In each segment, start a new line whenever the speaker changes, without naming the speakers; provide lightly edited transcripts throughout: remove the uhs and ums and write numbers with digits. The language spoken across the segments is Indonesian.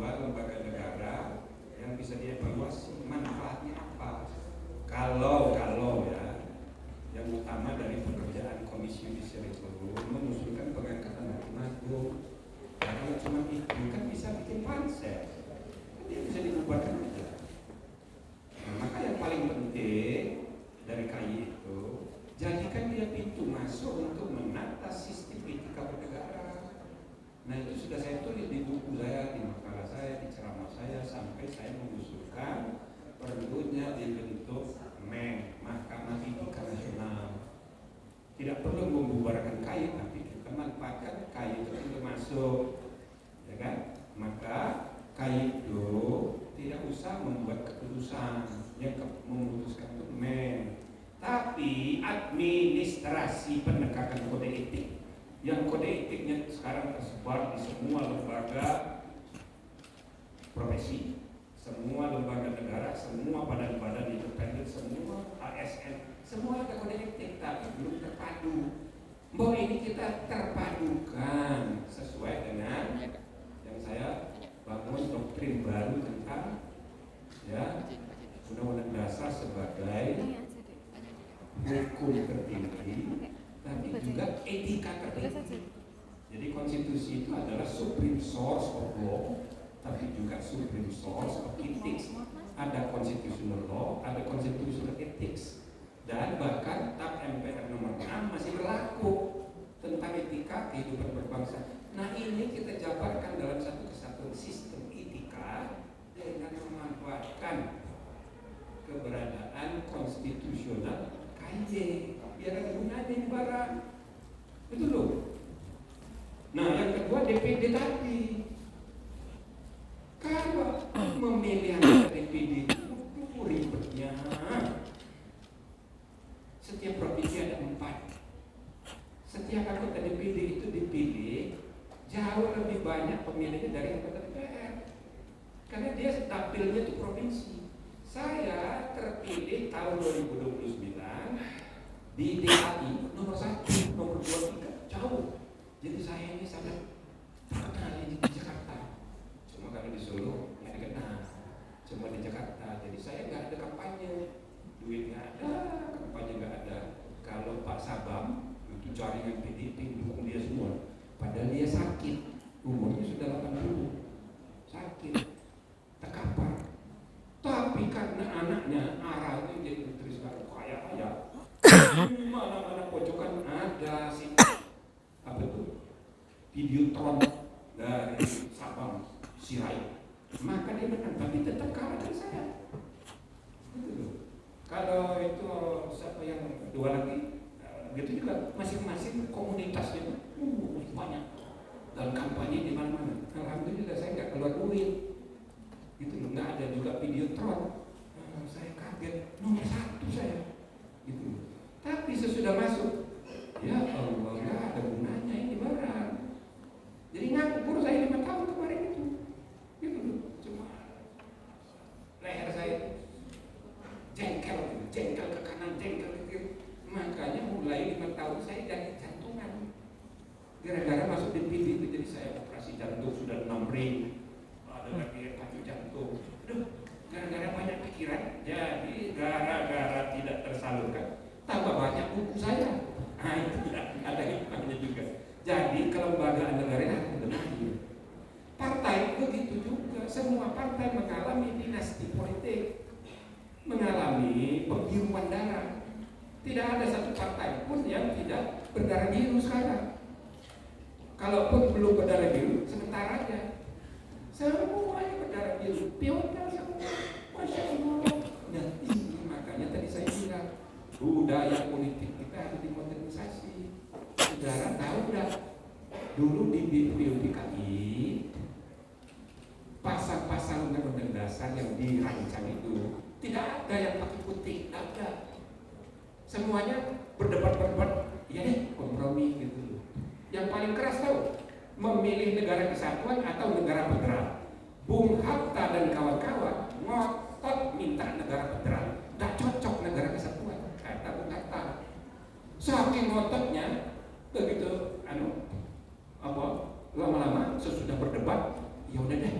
sebuah lembaga negara yang bisa dievaluasi manfaatnya apa. Kalau ya, yang utama dari pekerjaan Komisi Yudisial itu mengusulkan pengangkatan hakim agung. Kalau cuma itu kan bisa bikin pansel, dia bisa dibubarkan aja. Nah, maka yang paling penting dari KAI itu, jadikan dia pintu masuk untuk menata sistem etika bernegara. Nah, itu sudah saya tulis di buku saya, di makalah saya, di ceramah saya, sampai saya mengusulkan perlunya dibentuk MEN, Mahkamah Etika Nasional. Tidak perlu membubarkan KAI, tapi kita manfaatkan KAI itu pintu masuk, ya kan? Maka KAI itu tidak usah membuat keputusan yang memutuskan untuk MEN, tapi administrasi penegakan kode etik. Yang kode etiknya sekarang tersebar di semua lembaga profesi, semua lembaga negara, semua badan-badan independen, semua ASN, semua ada kode etik, tapi belum terpadu. Bahwa ini kita terpadukan sesuai dengan yang saya bangun doktrin baru tentang ya Undang-Undang Dasar sebagai hukum tertinggi, tapi juga etika tertinggi. Jadi konstitusi itu adalah supreme source of law, tapi juga supreme source of ethics. Ada constitutional law, ada constitutional ethics, dan bahkan TAP MPR nomor 6 masih berlaku tentang etika kehidupan berbangsa. Nah, ini kita jabarkan dalam satu kesatuan sistem etika dengan memanfaatkan keberadaan konstitusional KJ, biar ada gunanya ini barang. Itu loh. Nah, yang kedua DPD tadi. Kalau memilih anggota DPD itu ribetnya. Setiap provinsi ada 4. Setiap anggota DPD itu dipilih jauh lebih banyak pemilihnya dari anggota DPR. Karena dia dapilnya itu provinsi. Saya terpilih tahun 2029 di DKI nomor 1, nomor 2, 3 jauh. Jadi saya ini sangat terkenal di Jakarta. Cuma kalau di Solo nggak dikenal. Cuma di Jakarta. Jadi saya nggak ada kampanye, duit nggak ada, kampanye nggak ada. Kalau Pak Sabam itu jaringan PDP dukung dia semua. Padahal dia sakit, umurnya sudah 80, sakit, terkapar. Tapi karena anaknya arahnya jadi menteri sekarang kaya, mana-mana pojokan ada sih apa itu Videotron dari Sabang Sirait, maka dia menang, tapi tetap kalah dari saya. Kalau itu siapa yang dua lagi, gitu juga masing-masing komunitasnya banyak dan kampanye di mana-mana. Alhamdulillah saya nggak keluar duit. Gitu loh, nggak ada juga Videotron. Saya kaget, nomor 1 saya gitu. Tapi sesudah masuk, ya Allah, nggak ada gunanya ini barang. Jadi nganggur saya 5 tahun kemarin itu gitu loh. Cuma leher saya jengkel ke kanan, jengkel ke kiri. Makanya mulai 5 tahun saya jadi jantungan gara-gara masuk di PID itu. Jadi saya operasi jantung sudah 6 ring, ada lagi pacu jantung. Aduh, gara-gara banyak pikiran, jadi gara-gara tidak tersalurkan, tambah banyak buku saya. Nah, itu tidak ada hikmahnya juga. Jadi kelembagaan negara harus dibenahi. Partai begitu juga, semua partai mengalami dinasti politik, mengalami pembiruan darah. Tidak ada satu partai pun yang tidak berdarah biru sekarang. Kalaupun belum berdarah biru, sebentar aja. Semuanya berdarah biru, piota semua, Masya Allah. Dan ini makanya tadi saya bilang, budaya politik kita harus dimodernisasi. Saudara tahu enggak? Dulu di BPUDKI, pasal-pasal undang-undang dasar yang dirancang itu tidak ada yang pakai putih, tidak ada. Semuanya berdebat-debat, ya deh kompromi gitu. Yang paling keras tahu, memilih negara kesatuan atau negara federal. Bung Hatta dan kawan-kawan ngotot minta negara federal, tidak cocok negara kesatuan, kata Bung Hatta. Saking ngototnya, begitu lama-lama sesudah berdebat, ya udah deh,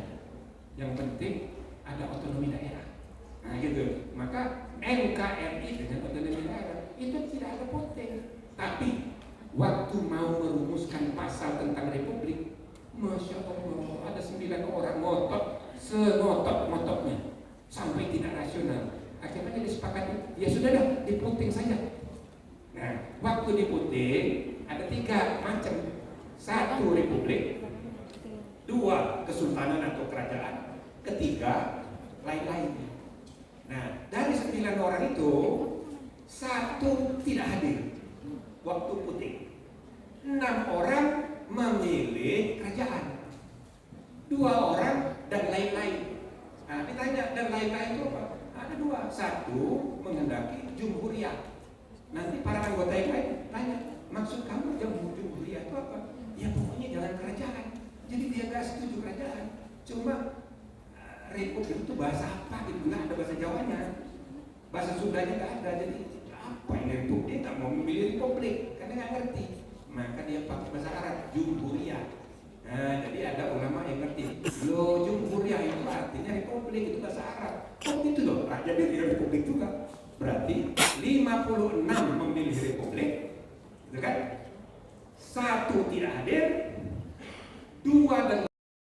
Yang penting ada otonomi daerah. Nah gitu. Maka NKRI dengan otonomi daerah itu tidak ada poten. Tapi waktu mau merumuskan pasal tentang republik, Masya Allah, ada 9 orang ngotot, sengotot-ngototnya sampai tidak rasional. Akhirnya disepakati, ya sudah dah, diputing saja. Nah, waktu diputing ada 3 macam. 1 republik, 2 kesultanan atau kerajaan, 3 lain-lain. Nah, dari 9 orang itu 1 tidak hadir waktu puting. 6 orang memilih kerajaan, 2 orang dan lain-lain. Nah, ditanya dan lain-lain itu apa? Ada 2. 1 menghendaki jumhuriyah. Nanti para anggota yang lain tanya, maksud kamu jumhuriyah itu apa? Ya pokoknya jangan kerajaan. Jadi dia nggak setuju kerajaan. Cuma republik itu bahasa apa gitu, nggak ada bahasa Jawanya, bahasa Sundanya nggak ada. Jadi apa ini republik? Dia nggak mau memilih republik karena nggak ngerti. Maka dia pakai bahasa Arab, jumhuriyah. Nah, jadi ada ulama yang ngerti. Loh, jumhuriyah itu artinya republik, itu bahasa Arab. Oh gitu loh, jadi republik juga. Berarti 56 memilih republik, gitu kan? 1 tidak hadir,